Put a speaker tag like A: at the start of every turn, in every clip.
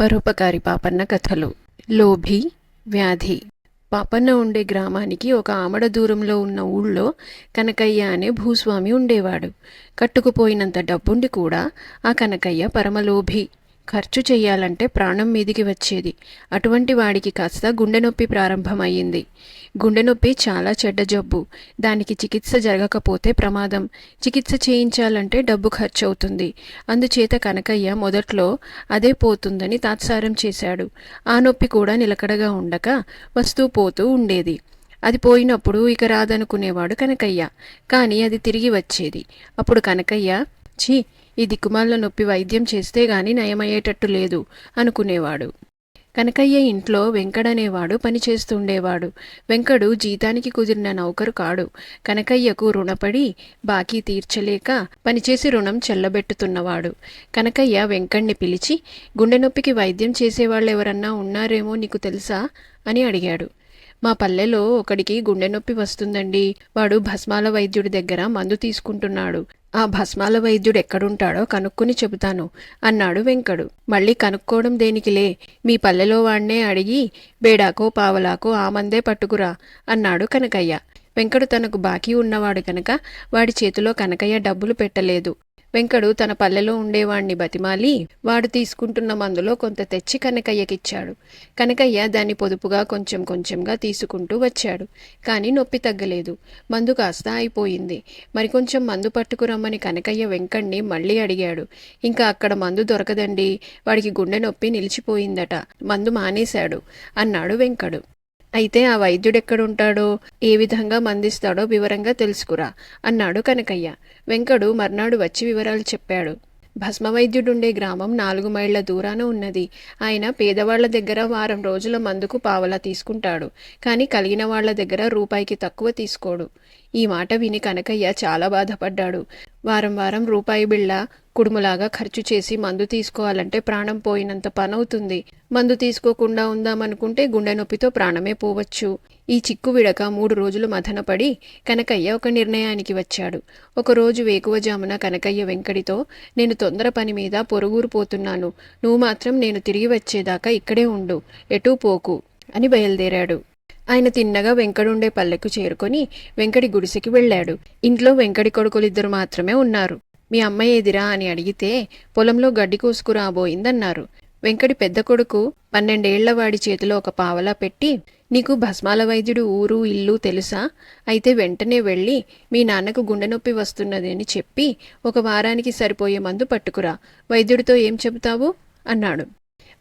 A: పరోపకారి పాపన్న కథలు. లోభి, వ్యాధి. పాపన్న ఉండే గ్రామానికి ఒక ఆమడ దూరంలో ఉన్న ఊళ్ళో కనకయ్య అనే భూస్వామి ఉండేవాడు. కట్టుకుపోయినంత డబ్బుండి కూడా ఆ కనకయ్య పరమలోభి. ఖర్చు చెయ్యాలంటే ప్రాణం మీదికి వచ్చేది. అటువంటి వాడికి కాస్త గుండె నొప్పి ప్రారంభమయ్యింది. గుండె నొప్పి చాలా చెడ్డ జబ్బు. దానికి చికిత్స జరగకపోతే ప్రమాదం. చికిత్స చేయించాలంటే డబ్బు ఖర్చు అవుతుంది. అందుచేత కనకయ్య మొదట్లో అదే పోతుందని తాత్సారం చేశాడు. ఆ నొప్పి కూడా నిలకడగా ఉండక వస్తూ పోతూ ఉండేది. అది పోయినప్పుడు ఇక రాదనుకునేవాడు కనకయ్య. కానీ అది తిరిగి వచ్చేది. అప్పుడు కనకయ్య, ఛీ, ఈ దిక్కుమాల నొప్పి వైద్యం చేస్తే గాని నయమయ్యేటట్టు లేదు అనుకునేవాడు. కనకయ్య ఇంట్లో వెంకడనేవాడు పనిచేస్తుండేవాడు. వెంకడు జీతానికి కుదిరిన నౌకరు కాడు. కనకయ్యకు రుణపడి బాకీ తీర్చలేక పనిచేసి రుణం చెల్లబెట్టుతున్నవాడు. కనకయ్య వెంకణ్ణి పిలిచి, గుండె నొప్పికి వైద్యం చేసేవాళ్ళెవరన్నా ఉన్నారేమో నీకు తెలుసా అని అడిగాడు. మా పల్లెలో ఒకడికి గుండె నొప్పి వస్తుందండి. వాడు భస్మాల వైద్యుడి దగ్గర మందు తీసుకుంటున్నాడు. ఆ భస్మాల వైద్యుడు ఎక్కడుంటాడో కనుక్కుని చెబుతాను అన్నాడు వెంకడు. మళ్ళీ కనుక్కోవడం దేనికిలే, మీ పల్లెలో వాణ్ణే అడిగి బేడాకో పావలాకో ఆ మందే పట్టుకురా అన్నాడు కనకయ్య. వెంకడు తనకు బాకీ ఉన్నవాడు కనుక వాడి చేతిలో కనకయ్య డబ్బులు పెట్టలేదు. వెంకడు తన పల్లెలో ఉండేవాణ్ణి బతిమాలి వాడు తీసుకుంటున్న మందులో కొంత తెచ్చి కనకయ్యకిచ్చాడు. కనకయ్య దాన్ని పొదుపుగా కొంచెం కొంచెంగా తీసుకుంటూ వచ్చాడు. కానీ నొప్పి తగ్గలేదు. మందు కాస్త అయిపోయింది. మరికొంచెం మందు పట్టుకురమ్మని కనకయ్య వెంకణ్ణి మళ్ళీ అడిగాడు. ఇంకా అక్కడ మందు దొరకదండి, వాడికి గుండె నొప్పి నిలిచిపోయిందట, మందు మానేశాడు అన్నాడు వెంకడు. అయితే ఆ వైద్యుడెక్కడుంటాడో, ఏ విధంగా మందిస్తాడో వివరంగా తెలుసుకురా అన్నాడు కనకయ్య. వెంకడు మర్నాడు వచ్చి వివరాలు చెప్పాడు. భస్మ వైద్యుడుండే గ్రామం 4 మైళ్ళ దూరాన ఉన్నది. ఆయన పేదవాళ్ల దగ్గర వారం రోజుల మందుకు పావలా తీసుకుంటాడు. కానీ కలిగిన వాళ్ల దగ్గర రూపాయికి తక్కువ తీసుకోడు. ఈ మాట విని కనకయ్య చాలా బాధపడ్డాడు. వారం వారం రూపాయి బిళ్ళ కుడుములాగా ఖర్చు చేసి మందు తీసుకోవాలంటే ప్రాణం పోయినంత పనవుతుంది. మందు తీసుకోకుండా ఉందామనుకుంటే గుండె నొప్పితో ప్రాణమే పోవచ్చు. ఈ చిక్కు విడక 3 రోజులు మథనపడి కనకయ్య ఒక నిర్ణయానికి వచ్చాడు. ఒకరోజు వేకువజామున కనకయ్య వెంకడితో, నేను తొందర పని మీద పొరుగురు పోతున్నాను, నువ్వు మాత్రం నేను తిరిగి వచ్చేదాకా ఇక్కడే ఉండు, ఎటూ పోకు అని బయలుదేరాడు. ఆయన తిన్నగా వెంకడుండే పల్లెకు చేరుకొని వెంకడి గుడిసెకి వెళ్ళాడు. ఇంట్లో వెంకడి కొడుకులిద్దరు మాత్రమే ఉన్నారు. మీ అమ్మ ఏదిరా అని అడిగితే పొలంలో గడ్డి కోసుకురాబోయిందన్నారు. వెంకడి పెద్ద కొడుకు 12 ఏళ్ల వాడి చేతిలో ఒక పావలా పెట్టి, నీకు భస్మాల వైద్యుడు ఊరు ఇల్లు తెలుసా? అయితే వెంటనే వెళ్ళి మీ నాన్నకు గుండె నొప్పి వస్తున్నదని చెప్పి 1 వారానికి సరిపోయే మందు పట్టుకురా. వైద్యుడితో ఏం చెబుతావు అన్నాడు.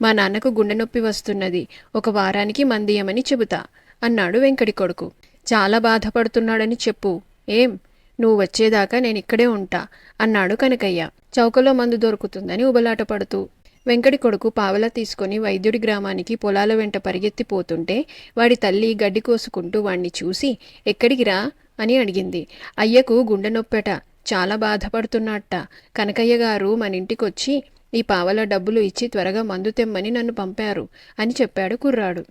A: మా నాన్నకు గుండె నొప్పి వస్తున్నది, 1 వారానికి మందియమని చెబుతా అన్నాడు వెంకడి కొడుకు. చాలా బాధపడుతున్నాడని చెప్పు. ఏం, నువ్వు వచ్చేదాకా నేనిక్కడే ఉంటా అన్నాడు కనకయ్య చౌకలో మందు దొరుకుతుందని ఉబలాట పడుతూ. వెంకడి కొడుకు పావలా తీసుకొని వైద్యుడి గ్రామానికి పొలాల వెంట పరిగెత్తిపోతుంటే వాడి తల్లి గడ్డి కోసుకుంటూ వాణ్ణి చూసి, ఎక్కడికిరా అని అడిగింది. అయ్యకు గుండె నొప్పెట, చాలా బాధపడుతున్నట్ట. కనకయ్య గారు మన ఇంటికొచ్చి ఈ పావలా డబ్బులు ఇచ్చి త్వరగా మందు తెమ్మని నన్ను పంపారు అని చెప్పాడు కుర్రాడు.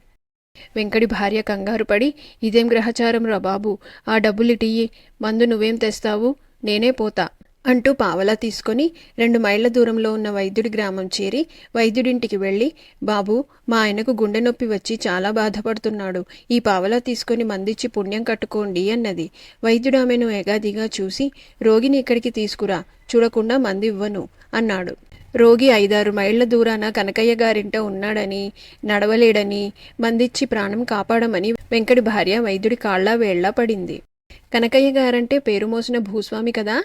A: వెంకడి భార్య కంగారు పడి, ఇదేం గ్రహచారం రా బాబు, ఆ డబ్బులిటియ్యి, మందు నువ్వేం తెస్తావు, నేనే పోతా అంటూ పావలా తీసుకొని 2 మైళ్ళ దూరంలో ఉన్న వైద్యుడి గ్రామం చేరి వైద్యుడింటికి వెళ్ళి, బాబు, మా ఆయనకు గుండె నొప్పి వచ్చి చాలా బాధపడుతున్నాడు, ఈ పావలా తీసుకొని మందిచ్చి పుణ్యం కట్టుకోండి అన్నది. వైద్యుడు ఆమెను ఎగాదిగా చూసి, రోగిని ఇక్కడికి తీసుకురా, చూడకుండా మందివ్వను అన్నాడు. రోగి 5-6 మైళ్ళ దూరాన కనకయ్య గారింట ఉన్నాడని, నడవలేడని, మందిచ్చి ప్రాణం కాపాడమని వెంకడి భార్య వైద్యుడి కాళ్ళ వేళ్లా పడింది. కనకయ్య గారంటే పేరు మోసిన భూస్వామి కదా,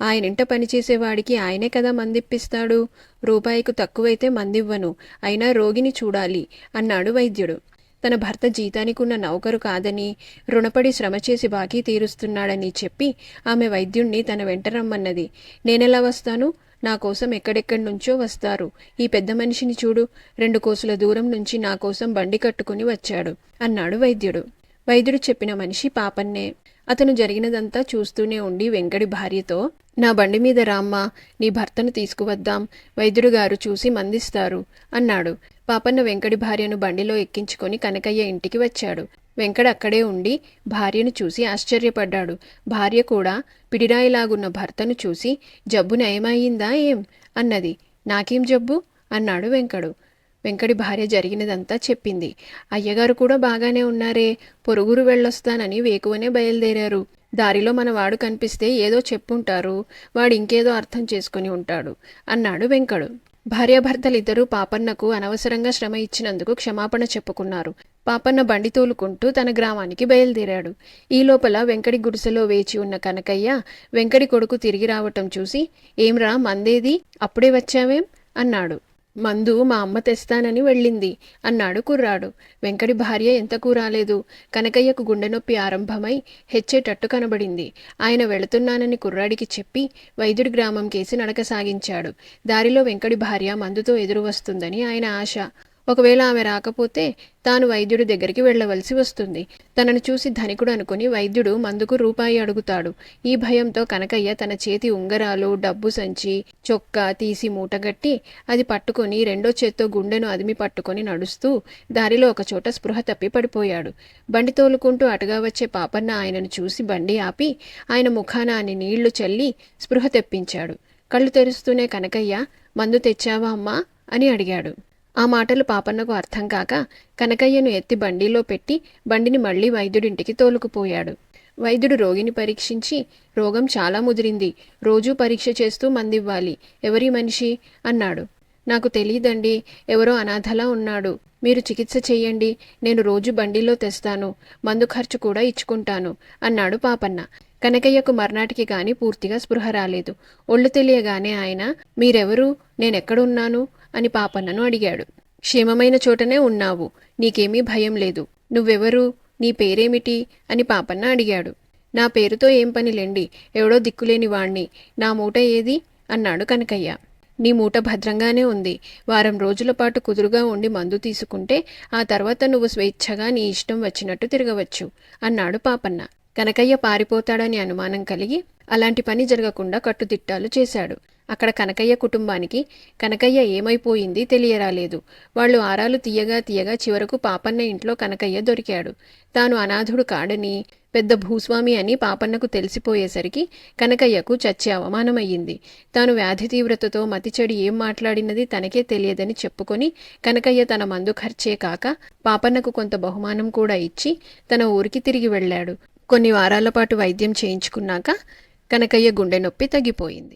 A: ఆయనింట పనిచేసేవాడికి ఆయనే కదా మందిప్పిస్తాడు. రూపాయికు తక్కువైతే మందివ్వను, అయినా రోగిని చూడాలి అన్నాడు వైద్యుడు. తన భర్త జీతానికున్న నౌకరు కాదని, రుణపడి శ్రమ చేసి బాకీ తీరుస్తున్నాడని చెప్పి ఆమె వైద్యుణ్ణి తన వెంట రమ్మన్నది. నేనెలా వస్తాను, నా కోసం ఎక్కడెక్కడి నుంచో వస్తారు. ఈ పెద్ద మనిషిని చూడు, 2 కోసుల దూరం నుంచి నా కోసం బండి కట్టుకుని వచ్చాడు అన్నాడు వైద్యుడు. వైద్యుడు చెప్పిన మనిషి పాపన్నే. అతను జరిగినదంతా చూస్తూనే ఉండి వెంకడి భార్యతో, నా బండి మీద రామ్మా, నీ భర్తను తీసుకువద్దాం, వైద్యుడు గారు చూసి మందిస్తారు అన్నాడు. పాపన్న వెంకడి భార్యను బండిలో ఎక్కించుకొని కనకయ్య ఇంటికి వచ్చాడు. వెంకట అక్కడే ఉండి భార్యను చూసి ఆశ్చర్యపడ్డాడు. భార్య కూడా పిడిరాయిలాగున్న భర్తను చూసి, జబ్బు నయమయ్యిందా ఏం అన్నది. నాకేం జబ్బు అన్నాడు వెంకడు. వెంకటి భార్య జరిగినదంతా చెప్పింది. అయ్యగారు కూడా బాగానే ఉన్నారే, పొరుగురు వెళ్ళొస్తానని వేకువనే బయలుదేరారు. దారిలో మనవాడు కనిపిస్తే ఏదో చెప్పుంటారు, వాడు ఇంకేదో అర్థం చేసుకుని ఉంటాడు అన్నాడు వెంకడు. భార్యాభర్తలిద్దరూ పాపన్నకు అనవసరంగా శ్రమ ఇచ్చినందుకు క్షమాపణ చెప్పుకున్నారు. పాపన్న బండి తోలుకుంటూ తన గ్రామానికి బయలుదేరాడు. ఈ లోపల వెంకటి గుడిసెలో వేచి ఉన్న కనకయ్య వెంకటి కొడుకు తిరిగి రావటం చూసి, ఏమ్రా మందేది, అప్పుడే వచ్చావేం అన్నాడు. మందు మా అమ్మ తెస్తానని వెళ్ళింది అన్నాడు కుర్రాడు. వెంకటి భార్య ఎంతకూ రాలేదు. కనకయ్యకు గుండె నొప్పి ఆరంభమై హెచ్చేటట్టు కనబడింది. ఆయన వెళుతున్నానని కుర్రాడికి చెప్పి వైద్యుడి గ్రామం కేసి నడక సాగించాడు. దారిలో వెంకటి భార్య మందుతో ఎదురు వస్తుందని ఆయన ఆశ. ఒకవేళ ఆమె రాకపోతే తాను వైద్యుడి దగ్గరికి వెళ్ళవలసి వస్తుంది. తనను చూసి ధనికుడు అనుకుని వైద్యుడు మందుకు రూపాయి అడుగుతాడు. ఈ భయంతో కనకయ్య తన చేతి ఉంగరాలు, డబ్బు సంచి, చొక్కా తీసి మూటగట్టి అది పట్టుకొని రెండో చేత్తో గుండెను అదిమి పట్టుకొని నడుస్తూ దారిలో ఒకచోట స్పృహ తప్పి పడిపోయాడు. బండి తోలుకుంటూ అటుగా వచ్చే పాపన్న ఆయనను చూసి బండి ఆపి ఆయన ముఖాన అన్ని నీళ్లు చల్లి స్పృహ తెప్పించాడు. కళ్ళు తెరుస్తూనే కనకయ్య, మందు తెచ్చావా అమ్మా అని అడిగాడు. ఆ మాటలు పాపన్నకు అర్థం కాక కనకయ్యను ఎత్తి బండిలో పెట్టి బండిని మళ్లీ వైద్యుడింటికి తోలుకుపోయాడు. వైద్యుడు రోగిని పరీక్షించి, రోగం చాలా ముదిరింది, రోజూ పరీక్ష చేస్తూ మందివ్వాలి. ఎవరి మనిషి అన్నాడు. నాకు తెలీదండి, ఎవరో అనాథలా ఉన్నాడు. మీరు చికిత్స చెయ్యండి, నేను రోజు బండిలో తెస్తాను, మందు ఖర్చు కూడా ఇచ్చుకుంటాను అన్నాడు పాపన్న. కనకయ్యకు మర్నాటికి గాని పూర్తిగా స్పృహ రాలేదు. ఒళ్ళు తెలియగానే ఆయన, మీరెవరు, నేనెక్కడున్నాను అని పాపన్నను అడిగాడు. క్షేమమైన చోటనే ఉన్నావు, నీకేమీ భయం లేదు. నువ్వెవరు, నీ పేరేమిటి అని పాపన్న అడిగాడు. నా పేరుతో ఏం పనిలేండి, ఎవడో దిక్కులేని వాణ్ణి. నా మూట ఏది అన్నాడు కనకయ్య. నీ మూట భద్రంగానే ఉంది. వారం రోజుల పాటు కుదురుగా ఉండి మందు తీసుకుంటే ఆ తర్వాత నువ్వు స్వేచ్ఛగా నీ ఇష్టం వచ్చినట్టు తిరగవచ్చు అన్నాడు పాపన్న. కనకయ్య పారిపోతాడని అనుమానం కలిగి అలాంటి పని జరగకుండా కట్టుదిట్టాలు చేశాడు. అక్కడ కనకయ్య కుటుంబానికి కనకయ్య ఏమైపోయింది తెలియరాలేదు. వాళ్ళు ఆరాలు తీయగా తీయగా చివరకు పాపన్న ఇంట్లో కనకయ్య దొరికాడు. తాను అనాథుడు కాడని, పెద్ద భూస్వామి అని పాపన్నకు తెలిసిపోయేసరికి కనకయ్యకు చచ్చే అవమానమయ్యింది. తాను వ్యాధి తీవ్రతతో మతిచెడి ఏం మాట్లాడినది తనకే తెలియదని చెప్పుకొని కనకయ్య తన మందు ఖర్చే కాక పాపన్నకు కొంత బహుమానం కూడా ఇచ్చి తన ఊరికి తిరిగి వెళ్ళాడు. కొన్ని వారాల పాటు వైద్యం చేయించుకున్నాక కనకయ్య గుండె నొప్పి తగ్గిపోయింది.